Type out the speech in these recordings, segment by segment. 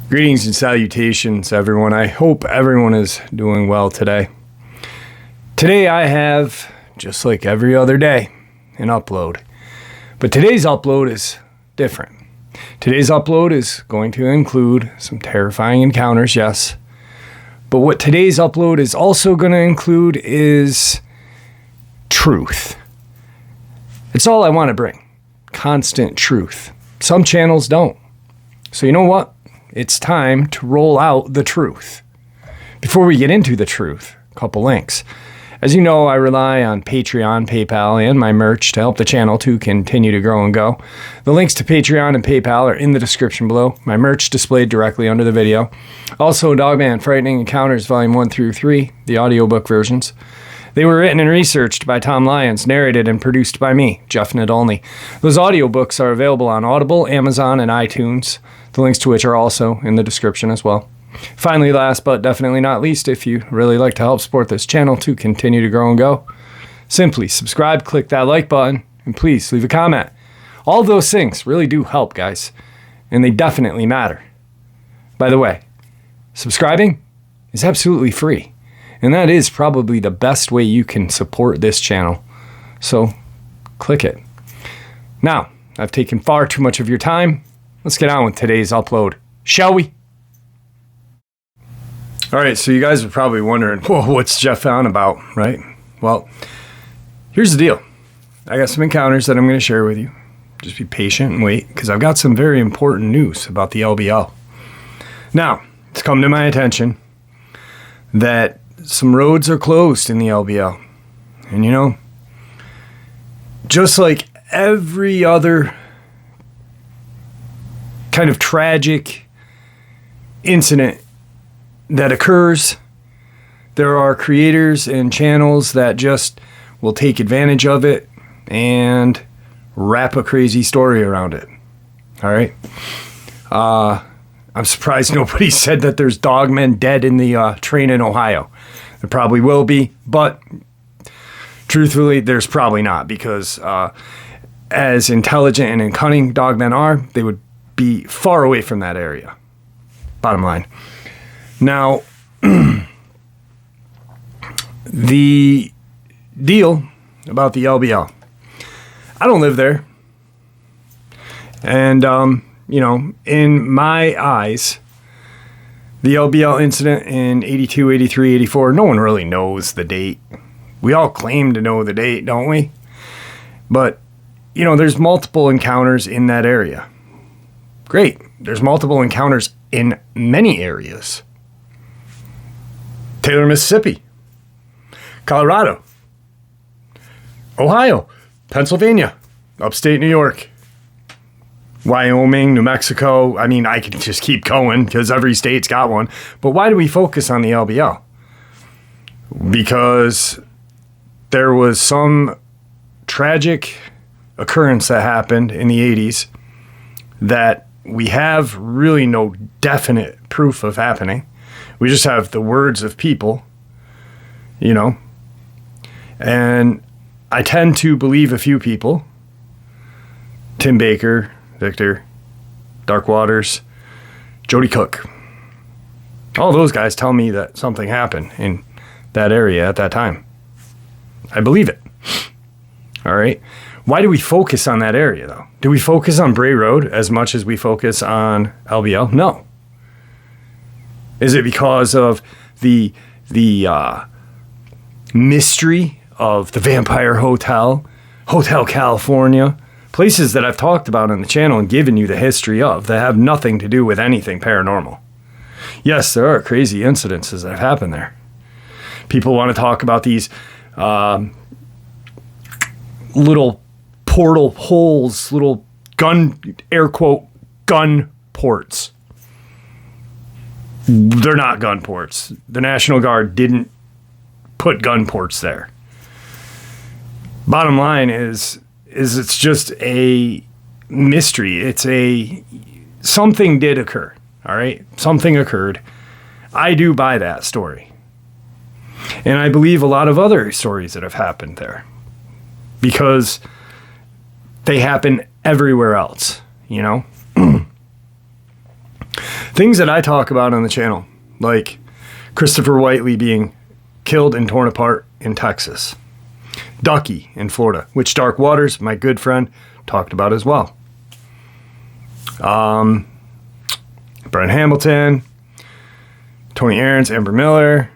Greetings and salutations, everyone. I hope everyone is doing well today. Today I have, just like every other day, an upload. But today's upload is different. Today's upload is going to include some terrifying encounters, yes. But what today's upload is also going to include is truth. It's all I want to bring. Constant truth. Some channels don't. So you know what? It's time to roll out the truth. Before we get into the truth, a couple links. As you know, I rely on Patreon, PayPal, and my merch to help the channel to continue to grow and go. The links to Patreon and PayPal are in the description below. My merch displayed directly under the video. Also, Dogman, Frightening Encounters, Volume 1 through 3, the audiobook versions. They were written and researched by Tom Lyons, narrated and produced by me, Jeff Nadolny. Those audiobooks are available on Audible, Amazon, and iTunes, the links to which are also in the description as well. Finally, last but definitely not least, if you really like to help support this channel to continue to grow and go, simply subscribe, click that like button, and please leave a comment. All of those things really do help, guys, and they definitely matter. By the way, subscribing is absolutely free, and that is probably the best way you can support this channel. So, click it. Now, I've taken far too much of your time. Let's get on with today's upload, shall we? All right, so you guys are probably wondering, whoa, what's Jeff on about, right? Well, here's the deal. I got some encounters that I'm going to share with you. Just be patient and wait, because I've got some very important news about the LBL. Now, it's come to my attention that some roads are closed in the LBL. And you know, just like every other kind of tragic incident that occurs, there are creators and channels that just will take advantage of it and wrap a crazy story around it. All right. I'm surprised nobody said that there's dogmen dead in the train in Ohio. There probably will be, but truthfully, there's probably not, because as intelligent and cunning dogmen are, they would be far away from that area. Bottom line. Now, the deal about the LBL. I don't live there. And, you know, in my eyes, the LBL incident in 82, 83, 84, no one really knows the date. We all claim to know the date, don't we? But, you know, there's multiple encounters in that area. Great. There's multiple encounters in many areas. Taylor, Mississippi, Colorado, Ohio, Pennsylvania, upstate New York, Wyoming, New Mexico. I mean, I could just keep going because every state's got one. But why do we focus on the LBL? Because there was some tragic occurrence that happened in the 80s that we have really no definite proof of happening. We just have the words of people, you know. And I tend to believe a few people. Tim Baker, Victor, Dark Waters, Jody Cook. All those guys tell me that something happened in that area at that time. I believe it. All right. Why do we focus on that area, though? Do we focus on Bray Road as much as we focus on LBL? No. Is it because of the mystery of the Vampire Hotel, Hotel California, places that I've talked about on the channel and given you the history of that have nothing to do with anything paranormal? Yes, there are crazy incidences that have happened there. People want to talk about these little portal holes, little gun, air quote, gun ports. They're not gun ports. The National Guard didn't put gun ports there. Bottom line is it's just a mystery. It's something did occur. All right. Something occurred. I do buy that story. And I believe a lot of other stories that have happened there. because they happen everywhere else, you know? Things that I talk about on the channel, like Christopher Whiteley being killed and torn apart in Texas. Ducky in Florida, which Dark Waters, my good friend, talked about as well. Brent Hamilton, Tony Aarons, Amber Miller,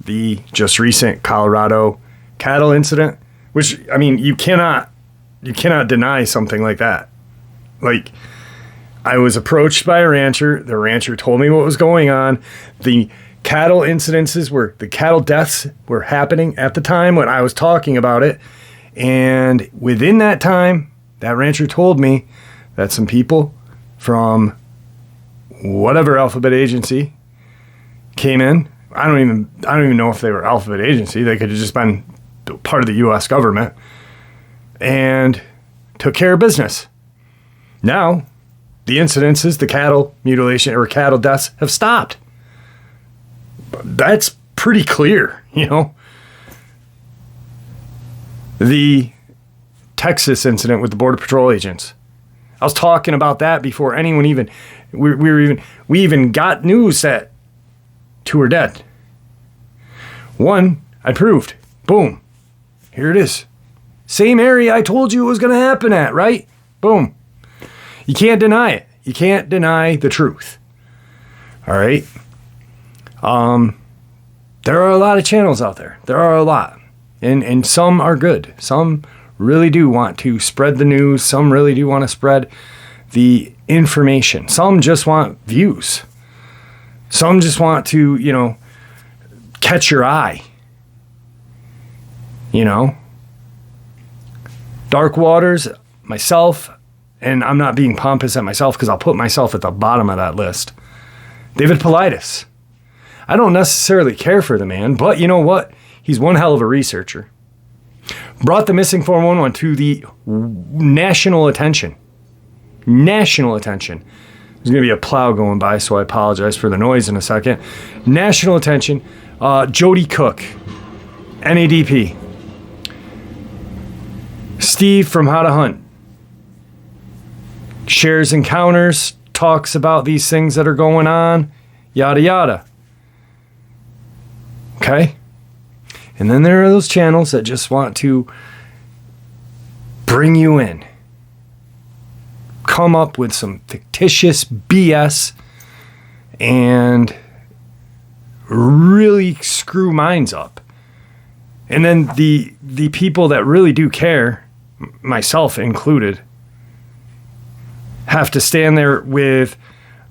the just recent Colorado cattle incident, which, I mean, you cannot deny something like that. Like, I was approached by a rancher. The rancher told me what was going on. The cattle the cattle deaths were happening at the time when I was talking about it. And within that time, that rancher told me that some people from whatever alphabet agency came in. I don't even know if they were alphabet agency. They could have just been part of the U.S. government and took care of business. Now, the incidences, the cattle mutilation or cattle deaths have stopped. That's pretty clear, you know. The Texas incident with the Border Patrol agents. I was talking about that before anyone even, we even got news that 2 are dead. 1, I proved. Boom. Here it is. Same area I told you it was going to happen at, right? Boom. You can't deny it. You can't deny the truth. All right. There are a lot of channels out there. There are a lot. And some are good. Some really do want to spread the news. Some really do want to spread the information. Some just want views. Some just want to, you know, catch your eye. You know? Dark Waters, myself, and I'm not being pompous at myself because I'll put myself at the bottom of that list. David Paulides. I don't necessarily care for the man, but you know what? He's one hell of a researcher. Brought the missing 411 to the national attention. National attention. There's going to be a plow going by, so I apologize for the noise in a second. National attention. Jody Cook, NADP. Steve from How to Hunt. Shares encounters, talks about these things that are going on, yada yada. Okay? And then there are those channels that just want to bring you in. Come up with some fictitious BS and really screw minds up. And then the people that really do care, myself included, have to stand there with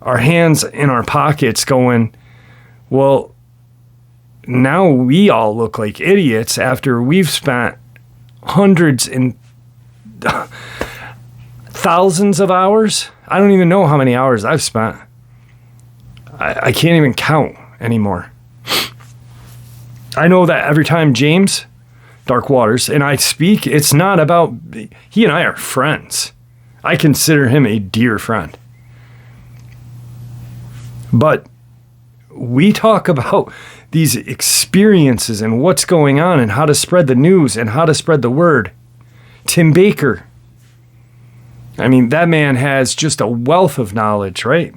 our hands in our pockets going, well, now we all look like idiots after we've spent hundreds and thousands of hours. I don't even know how many hours I've spent. I can't even count anymore. I know that every time James, Dark Waters, and I speak, it's not about, he and I are friends. I consider him a dear friend. But we talk about these experiences and what's going on and how to spread the news and how to spread the word. Tim Baker. I mean, that man has just a wealth of knowledge, right?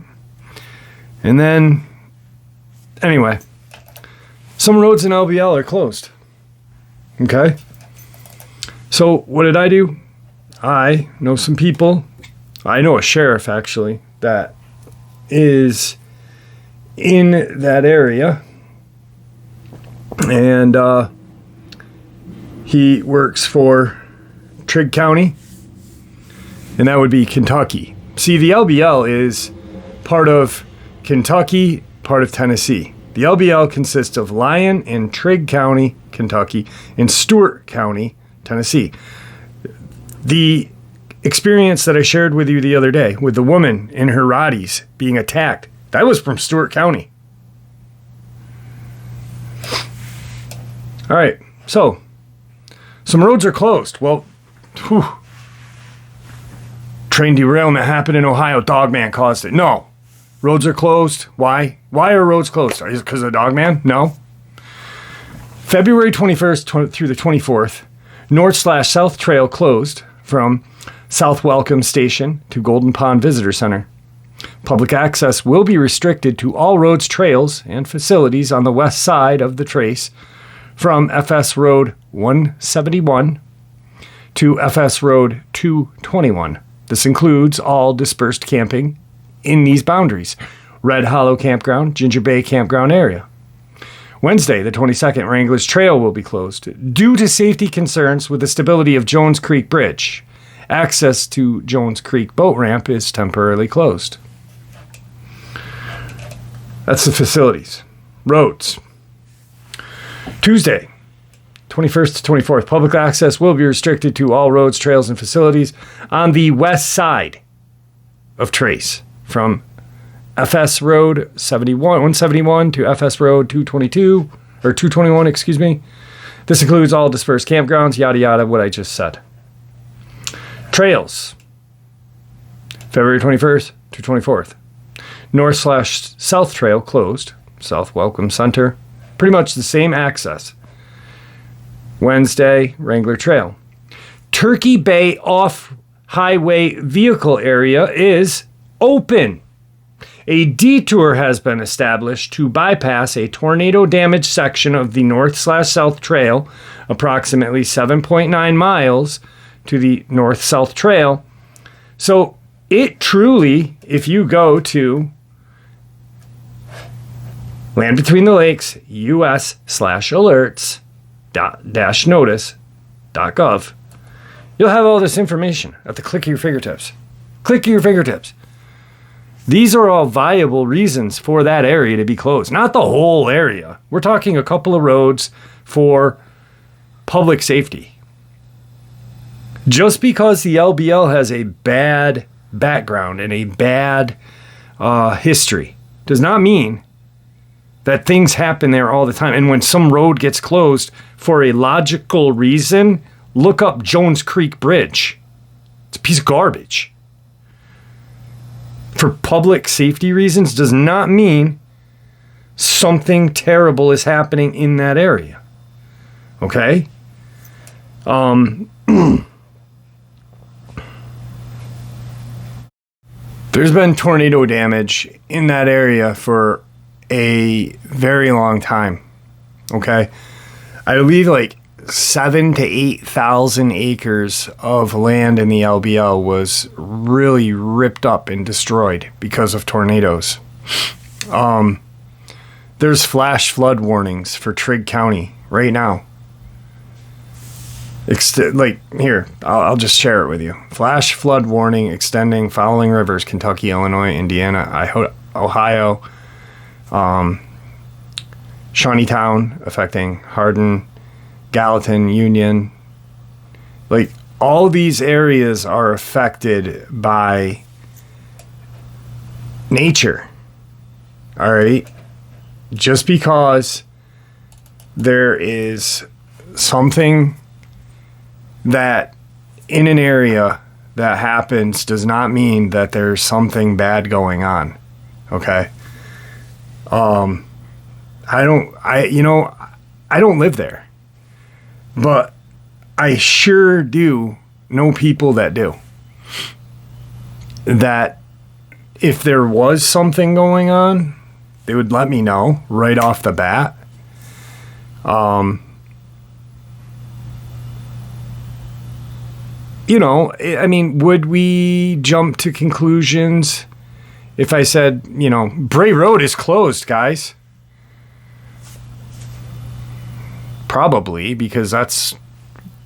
And then, anyway, some roads in LBL are closed. Okay? So what did I do? I know some people. I know a sheriff, actually, that is in that area. And he works for Trigg County, and that would be Kentucky. See, the LBL is part of Kentucky, part of Tennessee. The LBL consists of Lyon and Trigg County, Kentucky, and Stewart County, Tennessee. The experience that I shared with you the other day with the woman in her Rotties being attacked, that was from Stewart County. All right, so some roads are closed. Well, train derailment happened in Ohio. Dogman caused it. No, roads are closed. Why? Why are roads closed? Is it because of Dogman? No. February 21st through the 24th, North/South Trail closed from South Welcome Station to Golden Pond Visitor Center. Public access will be restricted to all roads, trails, and facilities on the west side of the trace from FS Road 171 to FS Road 221. This includes all dispersed camping in these boundaries. Red Hollow Campground, Ginger Bay Campground area. Wednesday, the 22nd, Wranglers Trail will be closed due to safety concerns with the stability of Jones Creek Bridge. Access to Jones Creek Boat Ramp is temporarily closed. That's the facilities. Roads. Tuesday, 21st to 24th, public access will be restricted to all roads, trails, and facilities on the west side of Trace from FS Road 171 to FS Road 222, or 221, excuse me. This includes all dispersed campgrounds, yada yada, what I just said. Trails, February 21st to 24th. North/South Trail closed. South Welcome Center, pretty much the same access. Wednesday, Wrangler Trail. Turkey Bay off-highway vehicle area is open. A detour has been established to bypass a tornado-damaged section of the North/South Trail, approximately 7.9 miles to the North-South Trail. So it truly, if you go to Land Between the Lakes, US/alerts -notice.gov, you'll have all this information at the click of your fingertips. Click of your fingertips. These are all viable reasons for that area to be closed. Not the whole area. We're talking a couple of roads for public safety. Just because the LBL has a bad background and a bad history does not mean that things happen there all the time. And when some road gets closed for a logical reason, look up Jones Creek Bridge. It's a piece of garbage. For public safety reasons does not mean something terrible is happening in that area. Okay? There's been tornado damage in that area for a very long time. Okay? I believe like 7,000 to 8,000 acres of land in the LBL was really ripped up and destroyed because of tornadoes. There's flash flood warnings for Trigg County right now. Here, I'll just share it with you. Flash flood warning extending following rivers: Kentucky, Illinois, Indiana, Ohio, Shawneetown, affecting Hardin, Gallatin, Union. Like, all these areas are affected by nature. All right? Just because there is something that in an area that happens does not mean that there's something bad going on. Okay? I don't live there. But I sure do know people that do. That if there was something going on, they would let me know right off the bat. Would we jump to conclusions if I said, Bray Road is closed, guys? Probably, because that's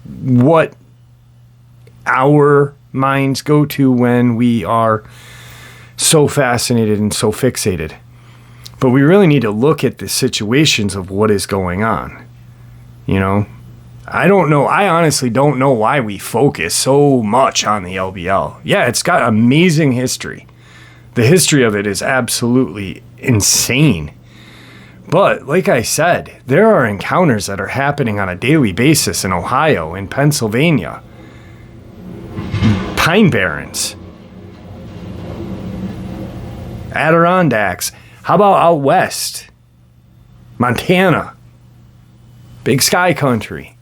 what our minds go to when we are so fascinated and so fixated. But we really need to look at the situations of what is going on. I don't know. I honestly don't know why we focus so much on the LBL. Yeah, it's got amazing history. The history of it is absolutely insane. But like I said, there are encounters that are happening on a daily basis in Ohio, in Pennsylvania, Pine Barrens, Adirondacks. How about out west? Montana, Big Sky Country.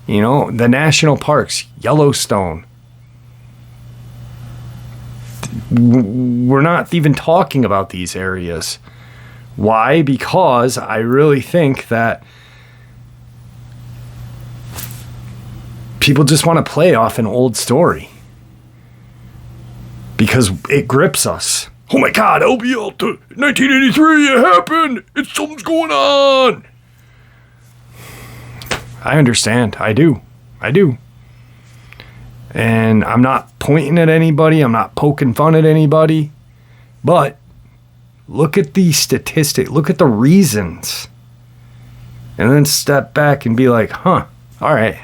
You know, the national parks, Yellowstone. We're not even talking about these areas. Why? Because I really think that people just want to play off an old story. Because it grips us. Oh my God, LBL 1983, it happened. Something's going on. I understand. I do. And I'm not pointing at anybody. I'm not poking fun at anybody. But look at the statistic. Look at the reasons. And then step back and be like, huh, all right,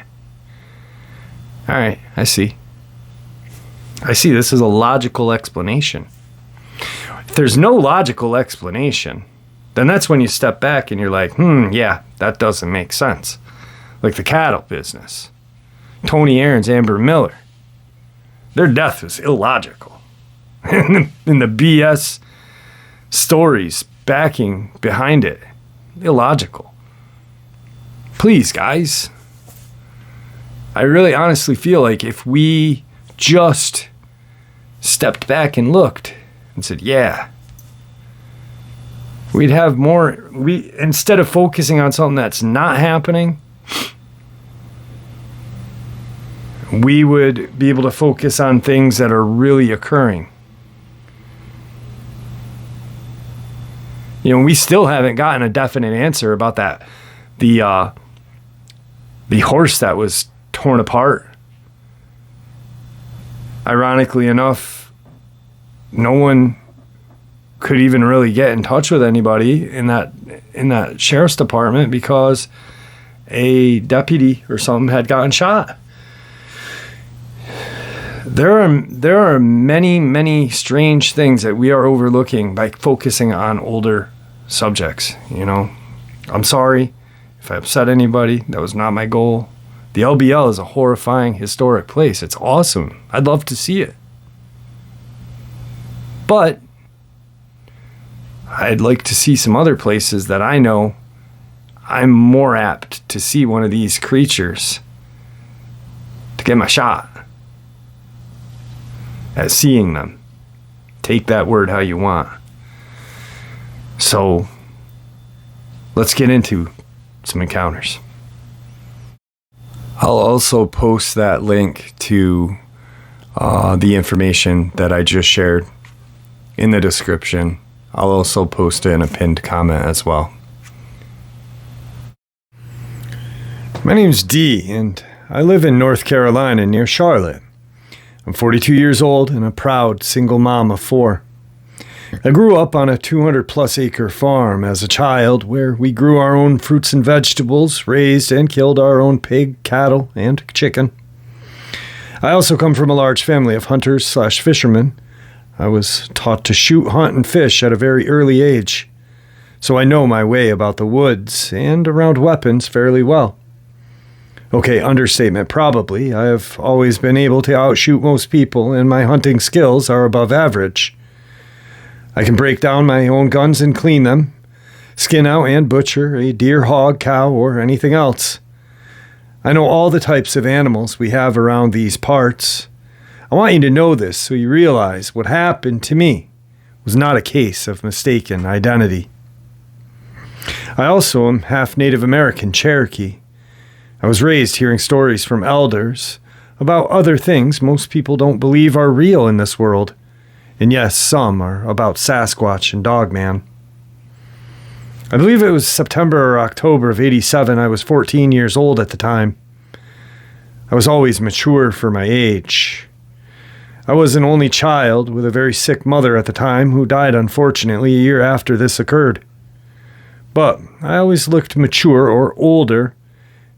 I see. This is a logical explanation. If there's no logical explanation, then that's when you step back and you're like, yeah, that doesn't make sense. Like the cattle business. Tony Aaron's Amber Miller. Their death was illogical. And the BS stories backing behind it, illogical. Please, guys. I really honestly feel like if we just stepped back and looked and said, yeah, we'd have more, instead of focusing on something that's not happening, we would be able to focus on things that are really occurring. You know, we still haven't gotten a definite answer about that. The horse that was torn apart. Ironically enough, no one could even really get in touch with anybody in that sheriff's department because a deputy or something had gotten shot. There are many strange things that we are overlooking by focusing on older subjects, you know. I'm sorry if I upset anybody. That was not my goal. The LBL is a horrifying historic place. It's awesome. I'd love to see it. But I'd like to see some other places that I know I'm more apt to see one of these creatures to get my shot at seeing them. Take that word how you want. So let's get into some encounters. I'll also post that link to the information that I just shared in the description. I'll also post it in a pinned comment as well. My name's Dee, and I live in North Carolina near Charlotte. I'm 42 years old and a proud single mom of 4. I grew up on a 200-plus acre farm as a child where we grew our own fruits and vegetables, raised and killed our own pig, cattle, and chicken. I also come from a large family of hunters/fishermen. I was taught to shoot, hunt, and fish at a very early age, so I know my way about the woods and around weapons fairly well. Okay, understatement probably. I have always been able to outshoot most people, and my hunting skills are above average. I can break down my own guns and clean them, skin out and butcher a deer, hog, cow, or anything else. I know all the types of animals we have around these parts. I want you to know this so you realize what happened to me was not a case of mistaken identity. I also am half Native American Cherokee. I was raised hearing stories from elders about other things most people don't believe are real in this world. And yes, some are about Sasquatch and Dogman. I believe it was September or October of '87. I was 14 years old at the time. I was always mature for my age. I was an only child with a very sick mother at the time who died unfortunately a year after this occurred. But I always looked mature or older,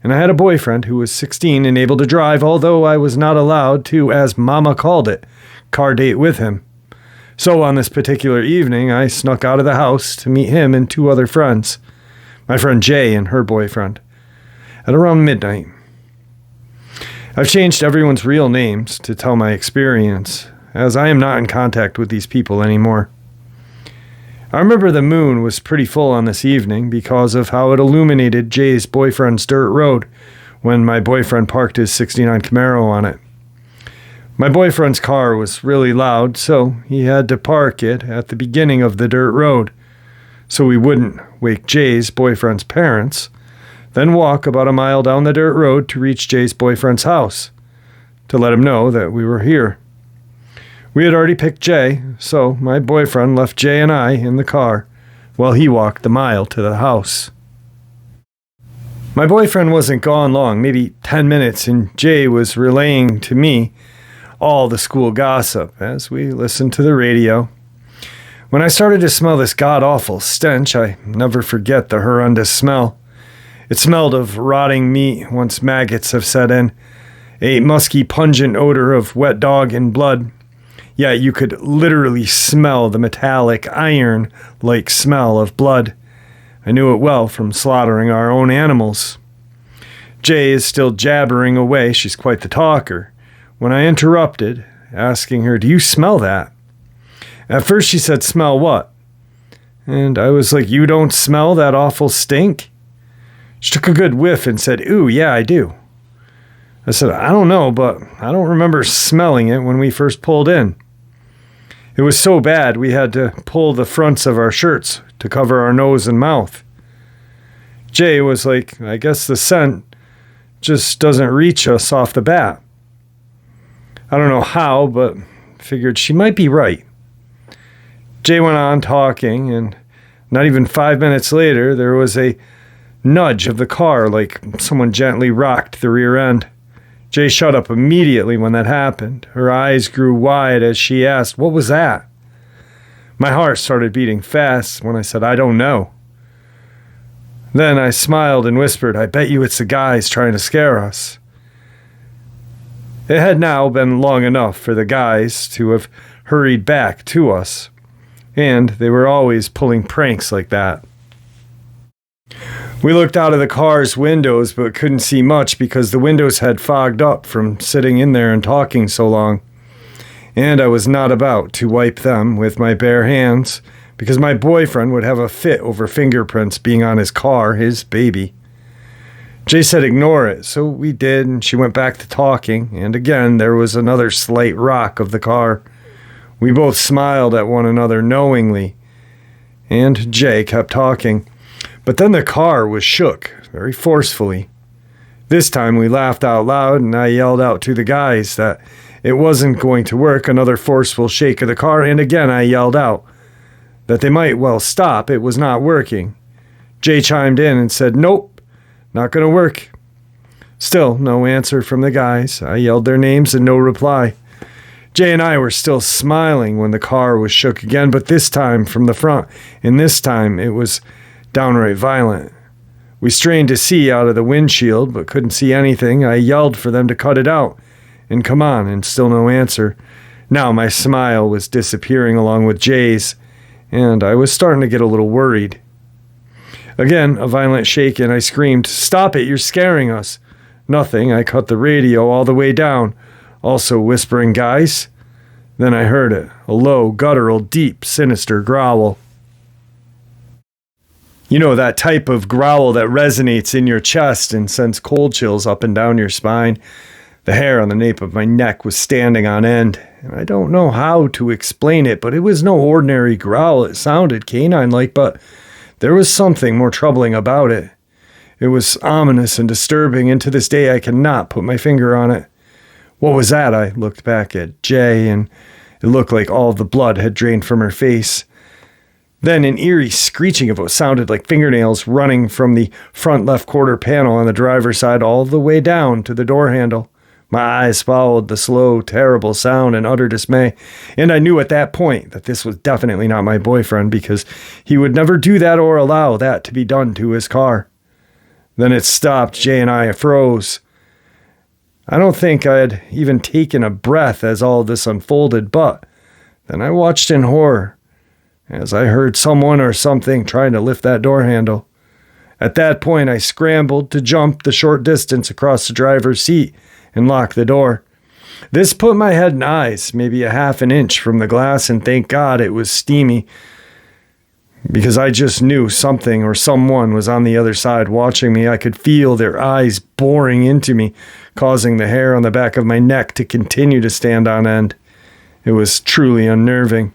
and I had a boyfriend who was 16 and able to drive, although I was not allowed to, as Mama called it, car date with him. So on this particular evening, I snuck out of the house to meet him and 2 other friends, my friend Jay and her boyfriend, at around midnight. I've changed everyone's real names to tell my experience, as I am not in contact with these people anymore. I remember the moon was pretty full on this evening because of how it illuminated Jay's boyfriend's dirt road, when my boyfriend parked his '69 Camaro on it. My boyfriend's car was really loud, so he had to park it at the beginning of the dirt road so we wouldn't wake Jay's boyfriend's parents, then walk about a mile down the dirt road to reach Jay's boyfriend's house to let him know that we were here. We had already picked Jay, so my boyfriend left Jay and I in the car while he walked the mile to the house. My boyfriend wasn't gone long, maybe 10 minutes, and Jay was relaying to me all the school gossip as we listened to the radio. When I started to smell this god-awful stench, I never forget the horrendous smell. It smelled of rotting meat once maggots have set in, a musky, pungent odor of wet dog and blood. Yet you could literally smell the metallic, iron-like smell of blood. I knew it well from slaughtering our own animals. Jay is still jabbering away, she's quite the talker, when I interrupted, asking her, "Do you smell that?" At first she said, "Smell what?" And I was like, "You don't smell that awful stink?" She took a good whiff and said, "Ooh, yeah, I do." I said, "I don't know, but I don't remember smelling it when we first pulled in." It was so bad we had to pull the fronts of our shirts to cover our nose and mouth. Jay was like, "I guess the scent just doesn't reach us off the bat." I don't know how, but figured she might be right. Jay went on talking, and not even 5 minutes later, there was a nudge of the car like someone gently rocked the rear end. Jay shut up immediately when that happened. Her eyes grew wide as she asked, "What was that?" My heart started beating fast when I said, "I don't know." Then I smiled and whispered, "I bet you it's the guys trying to scare us." It had now been long enough for the guys to have hurried back to us, and they were always pulling pranks like that. We looked out of the car's windows but couldn't see much because the windows had fogged up from sitting in there and talking so long, and I was not about to wipe them with my bare hands because my boyfriend would have a fit over fingerprints being on his car, his baby. Jay said ignore it, so we did, and she went back to talking, and again there was another slight rock of the car. We both smiled at one another knowingly, and Jay kept talking. But then the car was shook very forcefully. This time we laughed out loud, and I yelled out to the guys that it wasn't going to work, another forceful shake of the car, and again I yelled out that they might well stop, it was not working. Jay chimed in and said, "Nope. Not going to work." Still, no answer from the guys. I yelled their names and no reply. Jay and I were still smiling when the car was shook again, but this time from the front, and this time it was downright violent. We strained to see out of the windshield, but couldn't see anything. I yelled for them to cut it out and come on, and still no answer. Now my smile was disappearing along with Jay's, and I was starting to get a little worried. Again, a violent shake, and I screamed, "Stop it, you're scaring us." Nothing. I cut the radio all the way down, also whispering, "Guys." Then I heard it, a low, guttural, deep, sinister growl. You know, that type of growl that resonates in your chest and sends cold chills up and down your spine. The hair on the nape of my neck was standing on end, and I don't know how to explain it, but it was no ordinary growl. It sounded canine-like, but there was something more troubling about it. It was ominous and disturbing, and to this day I cannot put my finger on it. What was that? I looked back at Jay, and it looked like all the blood had drained from her face. Then an eerie screeching of what sounded like fingernails running from the front left quarter panel on the driver's side all the way down to the door handle. My eyes followed the slow, terrible sound in utter dismay, and I knew at that point that this was definitely not my boyfriend because he would never do that or allow that to be done to his car. Then it stopped. Jay and I froze. I don't think I had even taken a breath as all this unfolded, but then I watched in horror as I heard someone or something trying to lift that door handle. At that point, I scrambled to jump the short distance across the driver's seat and lock the door. This put my head and eyes maybe a half an inch from the glass, and thank God it was steamy. because I just knew something or someone was on the other side watching me. I could feel their eyes boring into me, causing the hair on the back of my neck to continue to stand on end. It was truly unnerving.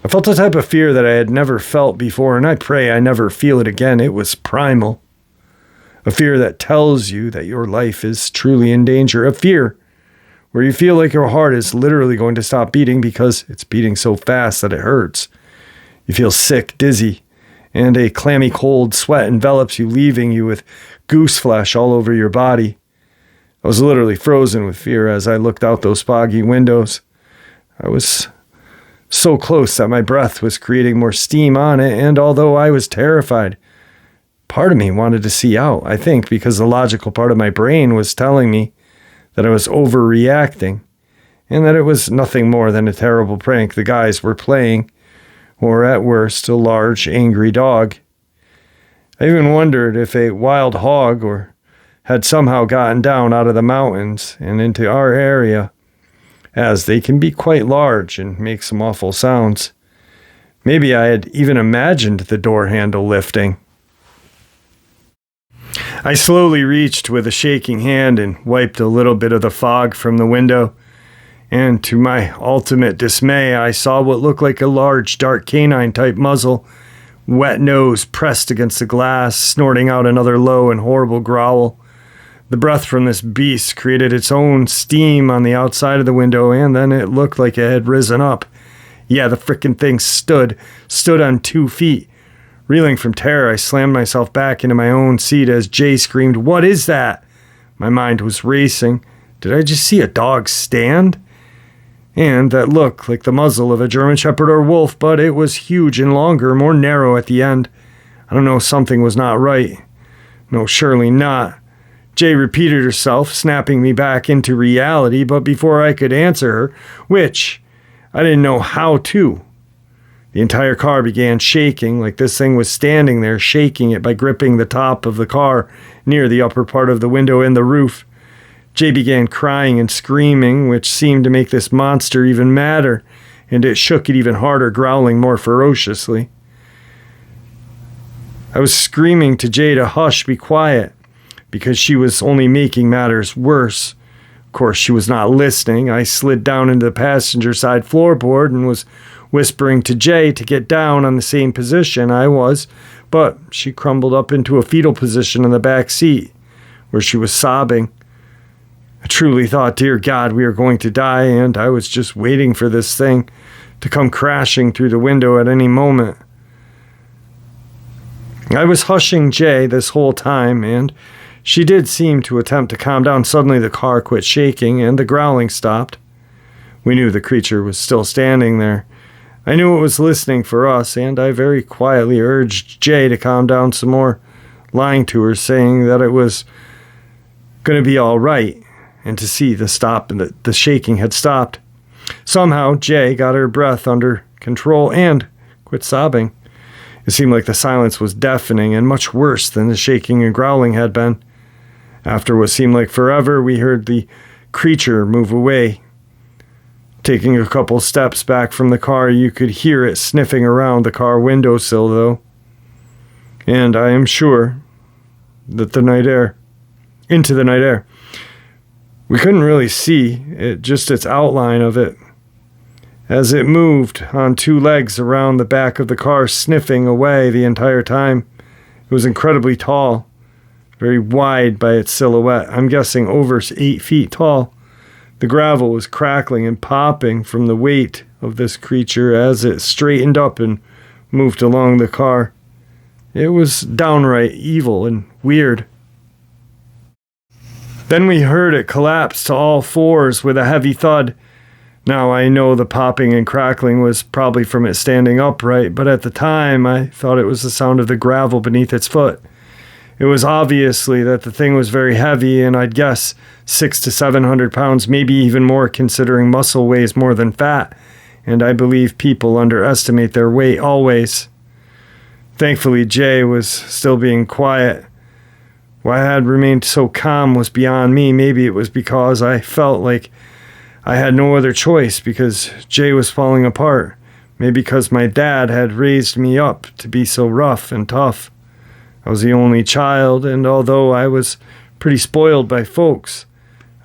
I felt a type of fear that I had never felt before, and I pray I never feel it again. It was primal. A fear that tells you that your life is truly in danger. A fear where you feel like your heart is literally going to stop beating because it's beating so fast that it hurts. You feel sick, dizzy, and a clammy cold sweat envelops you, leaving you with goose flesh all over your body. I was literally frozen with fear as I looked out those foggy windows. I was so close that my breath was creating more steam on it, and although I was terrified, part of me wanted to see out, I think, because the logical part of my brain was telling me that I was overreacting and that it was nothing more than a terrible prank the guys were playing, or at worst, a large, angry dog. I even wondered if a wild hog had somehow gotten down out of the mountains and into our area, as they can be quite large and make some awful sounds. Maybe I had even imagined the door handle lifting. I slowly reached with a shaking hand and wiped a little bit of the fog from the window, and to my ultimate dismay, I saw what looked like a large, dark canine-type muzzle, wet nose pressed against the glass, snorting out another low and horrible growl. The breath from this beast created its own steam on the outside of the window, and then it looked like it had risen up. Yeah, the frickin' thing stood on 2 feet. Reeling from terror, I slammed myself back into my own seat as Jay screamed, "What is that?" My mind was racing. Did I just see a dog stand? And that looked like the muzzle of a German Shepherd or wolf, but it was huge and longer, more narrow at the end. I don't know, something was not right. No, surely not. Jay repeated herself, snapping me back into reality, but before I could answer her, which I didn't know how to, the entire car began shaking, like this thing was standing there, shaking it by gripping the top of the car near the upper part of the window and the roof. Jay began crying and screaming, which seemed to make this monster even madder, and it shook it even harder, growling more ferociously. I was screaming to Jay to hush, be quiet, because she was only making matters worse. Of course, she was not listening. I slid down into the passenger side floorboard and was whispering to Jay to get down on the same position I was, but she crumbled up into a fetal position in the back seat, where she was sobbing. I truly thought, dear God, we are going to die, and I was just waiting for this thing to come crashing through the window at any moment. I was hushing Jay this whole time, and she did seem to attempt to calm down. Suddenly the car quit shaking, and the growling stopped. We knew the creature was still standing there. I knew it was listening for us, and I very quietly urged Jay to calm down some more, lying to her, saying that it was going to be all right, and to see the stop and the shaking had stopped. Somehow, Jay got her breath under control and quit sobbing. It seemed like the silence was deafening and much worse than the shaking and growling had been. After what seemed like forever, we heard the creature move away. Taking a couple steps back from the car, you could hear it sniffing around the car windowsill, though. And I am sure that into the night air. We couldn't really see it, just its outline of it, as it moved on 2 legs around the back of the car, sniffing away the entire time. It was incredibly tall, very wide by its silhouette. I'm guessing over 8 feet tall. The gravel was crackling and popping from the weight of this creature as it straightened up and moved along the car. It was downright evil and weird. Then we heard it collapse to all fours with a heavy thud. Now I know the popping and crackling was probably from it standing upright, but at the time I thought it was the sound of the gravel beneath its foot. It was obviously that the thing was very heavy, and I'd guess 600 to 700 pounds, maybe even more, considering muscle weighs more than fat, and I believe people underestimate their weight always. Thankfully, Jay was still being quiet. Why I had remained so calm was beyond me. Maybe it was because I felt like I had no other choice, because Jay was falling apart. Maybe because my dad had raised me up to be so rough and tough. I was the only child, and although I was pretty spoiled by folks,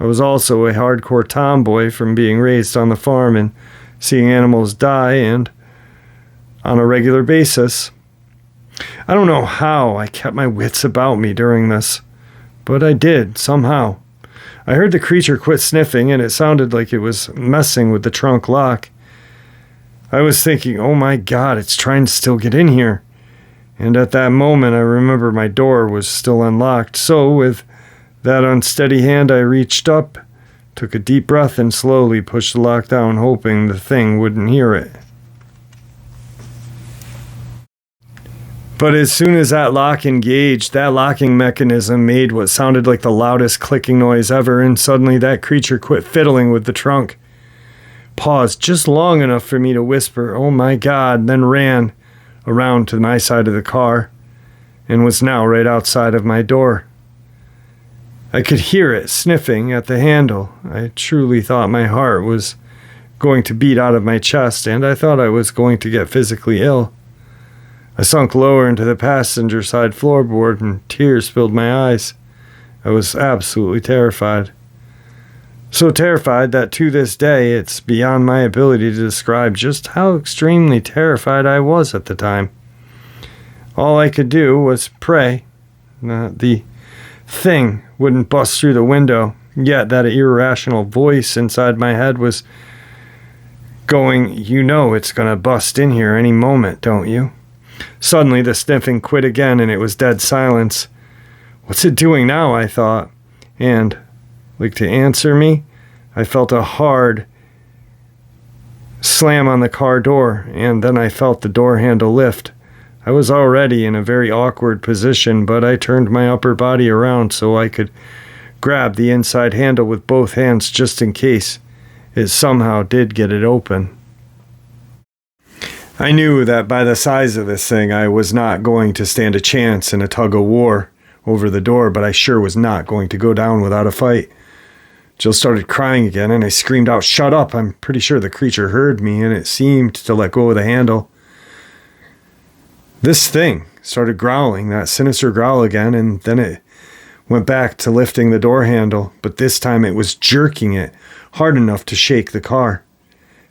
I was also a hardcore tomboy from being raised on the farm and seeing animals die and on a regular basis. I don't know how I kept my wits about me during this, but I did somehow. I heard the creature quit sniffing, and it sounded like it was messing with the trunk lock. I was thinking, oh my God, it's trying to still get in here. And at that moment, I remember my door was still unlocked. So with that unsteady hand, I reached up, took a deep breath, and slowly pushed the lock down, hoping the thing wouldn't hear it. But as soon as that lock engaged, that locking mechanism made what sounded like the loudest clicking noise ever, and suddenly that creature quit fiddling with the trunk. Paused just long enough for me to whisper, oh my God, then ran around to my side of the car and was now right outside of my door. I could hear it sniffing at the handle. I truly thought my heart was going to beat out of my chest, and I thought I was going to get physically ill. I sunk lower into the passenger side floorboard and tears filled my eyes. I was absolutely terrified. So terrified that to this day it's beyond my ability to describe just how extremely terrified I was at the time. All I could do was pray that the thing wouldn't bust through the window, yet that irrational voice inside my head was going, you know it's going to bust in here any moment, don't you? Suddenly the sniffing quit again, and it was dead silence. What's it doing now, I thought, and like to answer me, I felt a hard slam on the car door, and then I felt the door handle lift. I was already in a very awkward position, but I turned my upper body around so I could grab the inside handle with both hands just in case it somehow did get it open. I knew that by the size of this thing, I was not going to stand a chance in a tug-of-war over the door, but I sure was not going to go down without a fight. Jill started crying again, and I screamed out, shut up! I'm pretty sure the creature heard me, and it seemed to let go of the handle. This thing started growling, that sinister growl again, and then it went back to lifting the door handle, but this time it was jerking it hard enough to shake the car.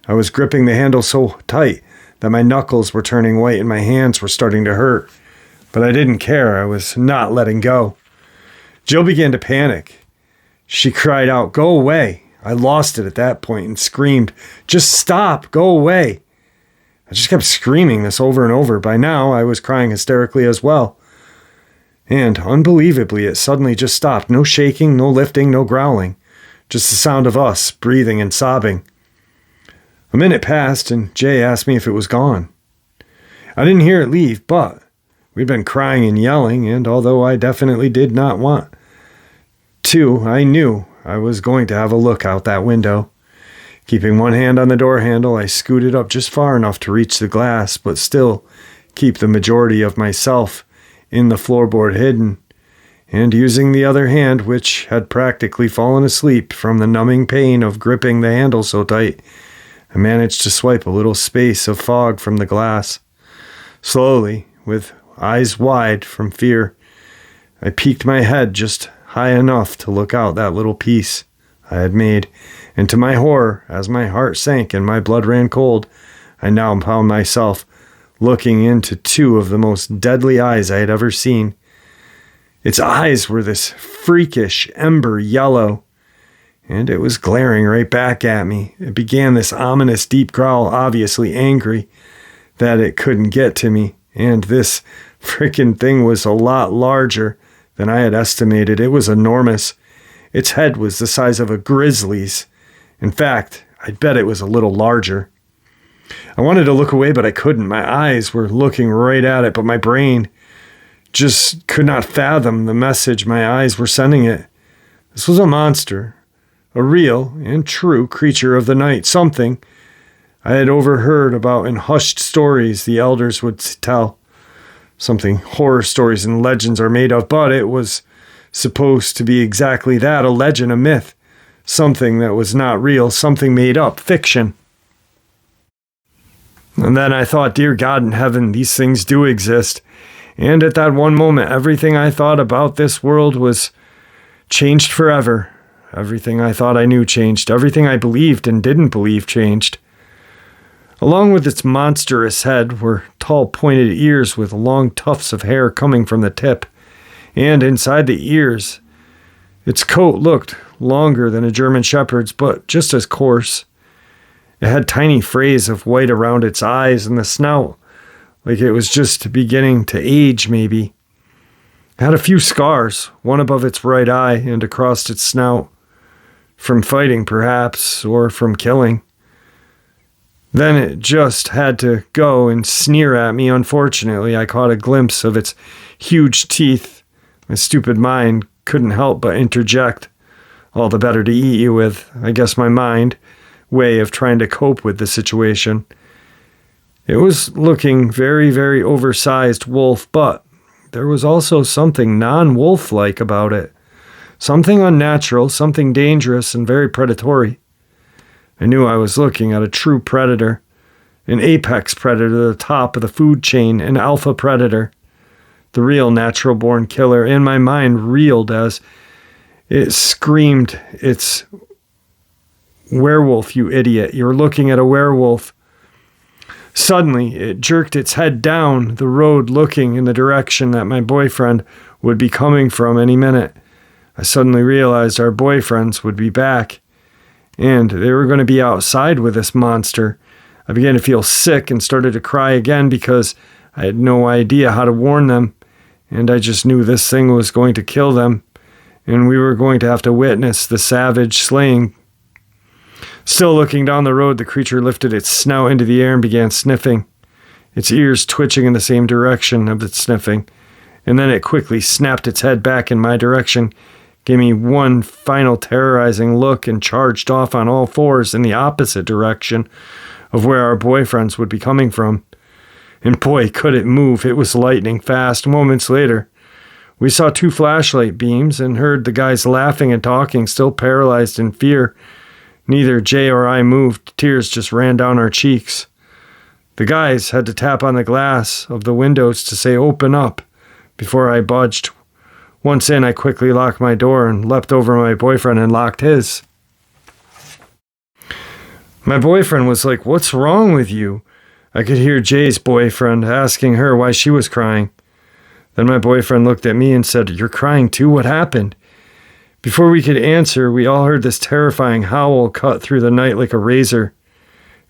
I was gripping the handle so tight that my knuckles were turning white and my hands were starting to hurt. But I didn't care. I was not letting go. Jill began to panic. She cried out, go away. I lost it at that point and screamed, just stop, go away. I just kept screaming this over and over. By now, I was crying hysterically as well. And unbelievably, it suddenly just stopped. No shaking, no lifting, no growling. Just the sound of us breathing and sobbing. A minute passed, and Jay asked me if it was gone. I didn't hear it leave, but we'd been crying and yelling, and although I definitely did not want to, I knew I was going to have a look out that window. Keeping one hand on the door handle, I scooted up just far enough to reach the glass, but still keep the majority of myself in the floorboard hidden, and using the other hand, which had practically fallen asleep from the numbing pain of gripping the handle so tight, I managed to swipe a little space of fog from the glass. Slowly, with eyes wide from fear, I peeked my head just high enough to look out that little piece I had made, and to my horror, as my heart sank and my blood ran cold, I now found myself looking into two of the most deadly eyes I had ever seen. Its eyes were this freakish ember yellow, and it was glaring right back at me. It began this ominous deep growl, obviously angry that it couldn't get to me, and this frickin' thing was a lot larger than I had estimated. It was enormous. Its head was the size of a grizzly's. In fact, I bet it was a little larger. I wanted to look away, but I couldn't. My eyes were looking right at it, but my brain just could not fathom the message my eyes were sending it. This was a monster, a real and true creature of the night, something I had overheard about in hushed stories the elders would tell, something horror stories and legends are made of, but it was supposed to be exactly that, a legend, a myth, something that was not real, something made up, fiction. And then I thought, dear God in heaven, these things do exist. And at that one moment, everything I thought about this world was changed forever. Everything I thought I knew changed. Everything I believed and didn't believe changed. Along with its monstrous head were tall pointed ears with long tufts of hair coming from the tip. And inside the ears, its coat looked longer than a German shepherd's, but just as coarse. It had tiny frays of white around its eyes and the snout, like it was just beginning to age maybe. It had a few scars, one above its right eye and across its snout, from fighting perhaps, or from killing. Then it just had to go and sneer at me. Unfortunately, I caught a glimpse of its huge teeth. My stupid mind couldn't help but interject. All the better to eat you with, I guess my mind, way of trying to cope with the situation. It was looking very, very oversized wolf, but there was also something non-wolf-like about it. Something unnatural, something dangerous and very predatory. I knew I was looking at a true predator, an apex predator, the top of the food chain, an alpha predator, the real natural-born killer, and my mind reeled as it screamed, "It's werewolf, you idiot. You're looking at a werewolf." Suddenly, it jerked its head down the road looking in the direction that my boyfriend would be coming from any minute. I suddenly realized our boyfriends would be back, and they were going to be outside with this monster. I began to feel sick and started to cry again because I had no idea how to warn them, and I just knew this thing was going to kill them, and we were going to have to witness the savage slaying. Still looking down the road, the creature lifted its snout into the air and began sniffing, its ears twitching in the same direction of its sniffing, and then it quickly snapped its head back in my direction, gave me one final terrorizing look, and charged off on all fours in the opposite direction of where our boyfriends would be coming from. And boy, could it move. It was lightning fast. Moments later, we saw 2 flashlight beams and heard the guys laughing and talking, still paralyzed in fear. Neither Jay or I moved. Tears just ran down our cheeks. The guys had to tap on the glass of the windows to say, "Open up," before I budged. Once in, I quickly locked my door and leapt over my boyfriend and locked his. My boyfriend was like, "What's wrong with you?" I could hear Jay's boyfriend asking her why she was crying. Then my boyfriend looked at me and said, "You're crying too? What happened?" Before we could answer, we all heard this terrifying howl cut through the night like a razor.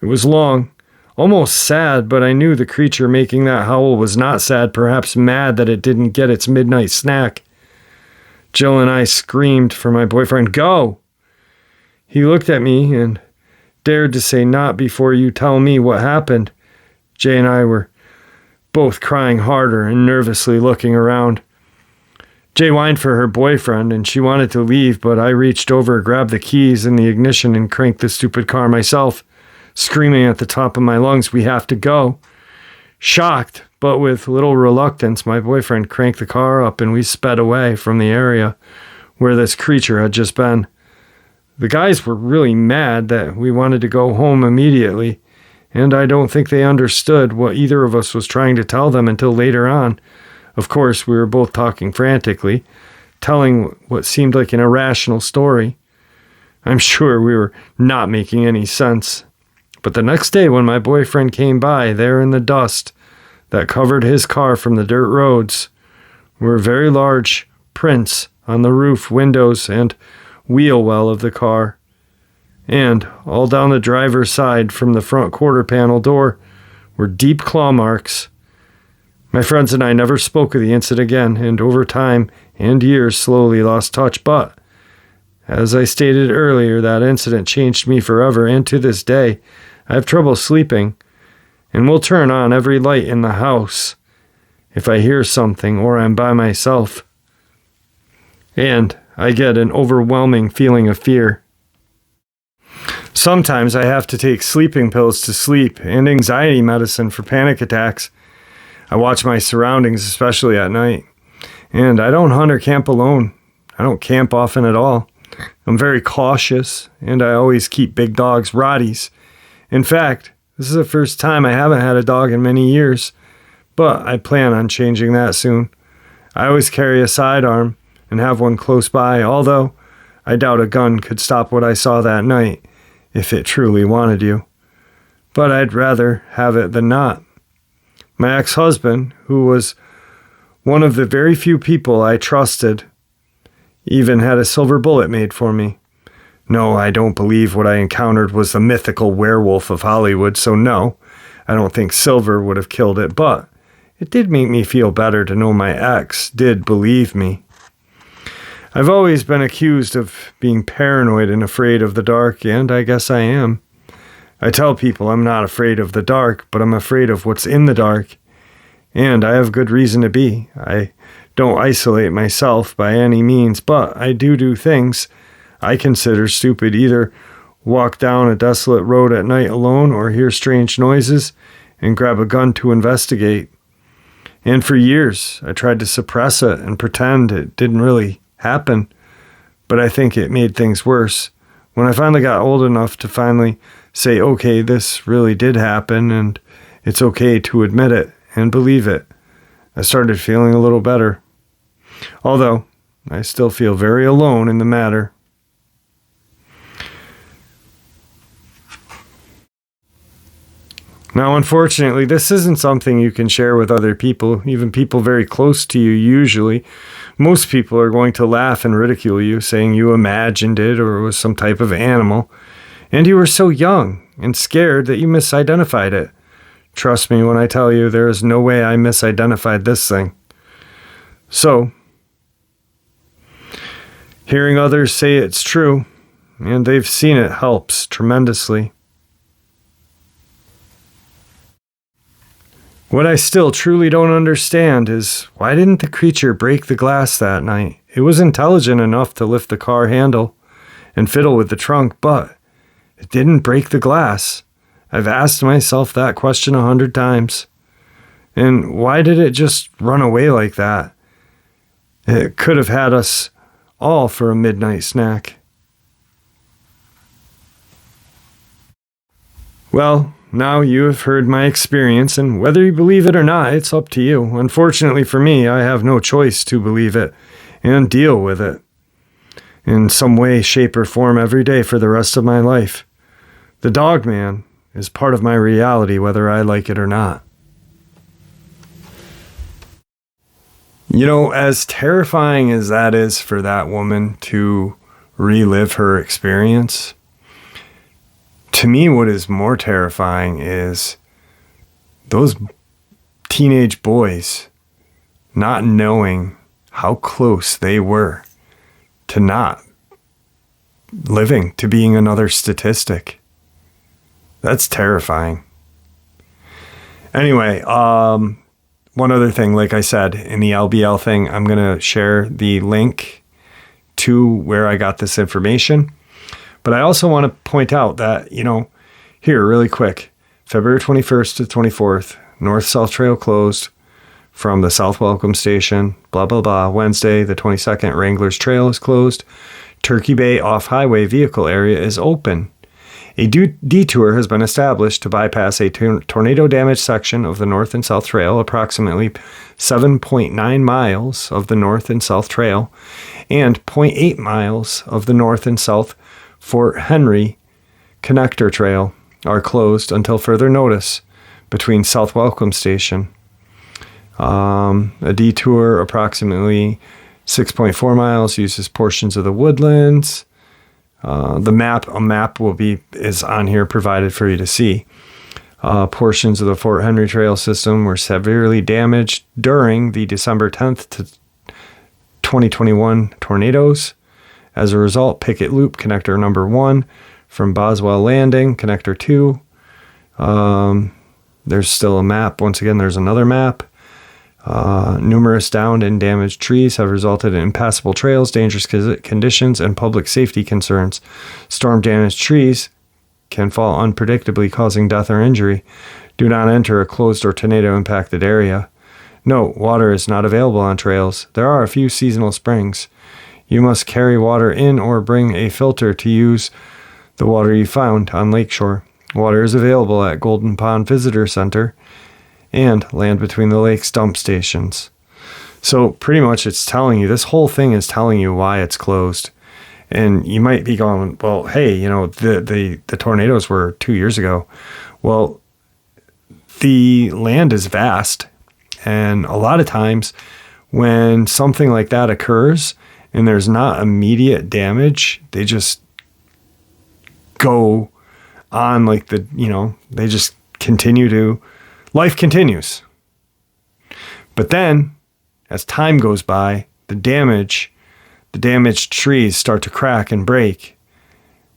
It was long, almost sad, but I knew the creature making that howl was not sad, perhaps mad that it didn't get its midnight snack. Jill and I screamed for my boyfriend, "Go!" He looked at me and dared to say, "Not before you tell me what happened." Jay and I were both crying harder and nervously looking around. Jay whined for her boyfriend, and she wanted to leave, but I reached over, grabbed the keys in the ignition, and cranked the stupid car myself, screaming at the top of my lungs, "We have to go." Shocked, but with little reluctance, my boyfriend cranked the car up, and we sped away from the area where this creature had just been. The guys were really mad that we wanted to go home immediately, and I don't think they understood what either of us was trying to tell them until later on. Of course, we were both talking frantically, telling what seemed like an irrational story. I'm sure we were not making any sense. But the next day when my boyfriend came by, there in the dust that covered his car from the dirt roads were very large prints on the roof, windows, and wheel well of the car. And all down the driver's side from the front quarter panel door were deep claw marks. My friends and I never spoke of the incident again, and over time and years slowly lost touch, but as I stated earlier, that incident changed me forever, and to this day, I have trouble sleeping, and will turn on every light in the house if I hear something or I'm by myself. And I get an overwhelming feeling of fear. Sometimes I have to take sleeping pills to sleep and anxiety medicine for panic attacks. I watch my surroundings, especially at night. And I don't hunt or camp alone. I don't camp often at all. I'm very cautious, and I always keep big dogs, Rotties. In fact, This is the first time I haven't had a dog in many years, but I plan on changing that soon. I always carry a sidearm and have one close by, although I doubt a gun could stop what I saw that night if it truly wanted you. But I'd rather have it than not. My ex-husband, who was one of the very few people I trusted, even had a silver bullet made for me. No, I don't believe what I encountered was the mythical werewolf of Hollywood, so no, I don't think silver would have killed it, but it did make me feel better to know my ex did believe me. I've always been accused of being paranoid and afraid of the dark, and I guess I am. I tell people I'm not afraid of the dark, but I'm afraid of what's in the dark, and I have good reason to be. I don't isolate myself by any means, but I do things I consider stupid, either walk down a desolate road at night alone or hear strange noises and grab a gun to investigate. And for years, I tried to suppress it and pretend it didn't really happen, but I think it made things worse. When I finally got old enough to finally say, okay, this really did happen and it's okay to admit it and believe it, I started feeling a little better. Although, I still feel very alone in the matter. Now, unfortunately, this isn't something you can share with other people, even people very close to you usually. Most people are going to laugh and ridicule you, saying you imagined it or it was some type of animal, and you were so young and scared that you misidentified it. Trust me when I tell you there is no way I misidentified this thing. So, hearing others say it's true, and they've seen it, helps tremendously. What I still truly don't understand is, why didn't the creature break the glass that night? It was intelligent enough to lift the car handle and fiddle with the trunk, but it didn't break the glass. I've asked myself that question 100 times. And why did it just run away like that? It could have had us all for a midnight snack. Well, now you have heard my experience, and whether you believe it or not, it's up to you. Unfortunately for me, I have no choice to believe it and deal with it in some way, shape, or form every day for the rest of my life. The Dogman is part of my reality, whether I like it or not. You know, as terrifying as that is for that woman to relive her experience, to me, what is more terrifying is those teenage boys not knowing how close they were to not living, to being another statistic. That's terrifying. Anyway, one other thing, like I said, in the LBL thing, I'm going to share the link to where I got this information. But I also want to point out that, here, really quick, February 21st to 24th, North-South Trail closed from the South Welcome Station, blah, blah, blah. Wednesday, the 22nd, Wranglers Trail is closed. Turkey Bay off-highway vehicle area is open. A detour has been established to bypass a tornado-damaged section of the North and South Trail, approximately 7.9 miles of the North and South Trail, and 0.8 miles of the North and South Fort Henry Connector Trail are closed until further notice between South Welcome Station. A detour approximately 6.4 miles uses portions of the woodlands. A map is on here provided for you to see. Portions of the Fort Henry Trail system were severely damaged during the December 10th to 2021 tornadoes. As a result, Picket Loop Connector number 1 from Boswell Landing, Connector 2. There's still a map. Once again, there's another map. Numerous downed and damaged trees have resulted in impassable trails, dangerous conditions, and public safety concerns. Storm-damaged trees can fall unpredictably, causing death or injury. Do not enter a closed or tornado-impacted area. Note, water is not available on trails. There are a few seasonal springs. You must carry water in or bring a filter to use the water you found on lakeshore. Water is available at Golden Pond Visitor Center and Land Between the Lakes dump stations. So pretty much it's telling you, this whole thing is telling you why it's closed. And you might be going, well, hey, you know, the tornadoes were 2 years ago. Well, the land is vast. And a lot of times when something like that occurs and there's not immediate damage, they just go on like they just life continues. But then as time goes by, the damaged trees start to crack and break,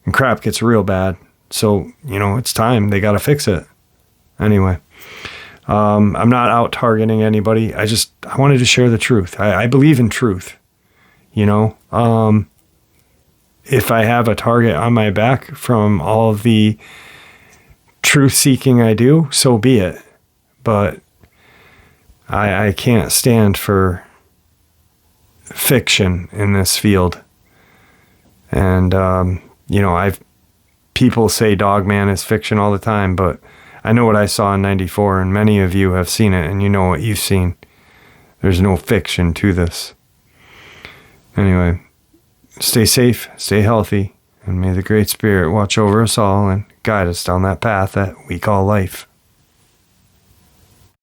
and crap gets real bad. So, it's time. They got to fix it. Anyway, I'm not out targeting anybody. I wanted to share the truth. I believe in truth. If I have a target on my back from all of the truth seeking I do, so be it. But I can't stand for fiction in this field. And, people say Dogman is fiction all the time, but I know what I saw in 94, and many of you have seen it, and you know what you've seen. There's no fiction to this. Anyway, stay safe, stay healthy, and may the Great Spirit watch over us all and guide us down that path that we call life.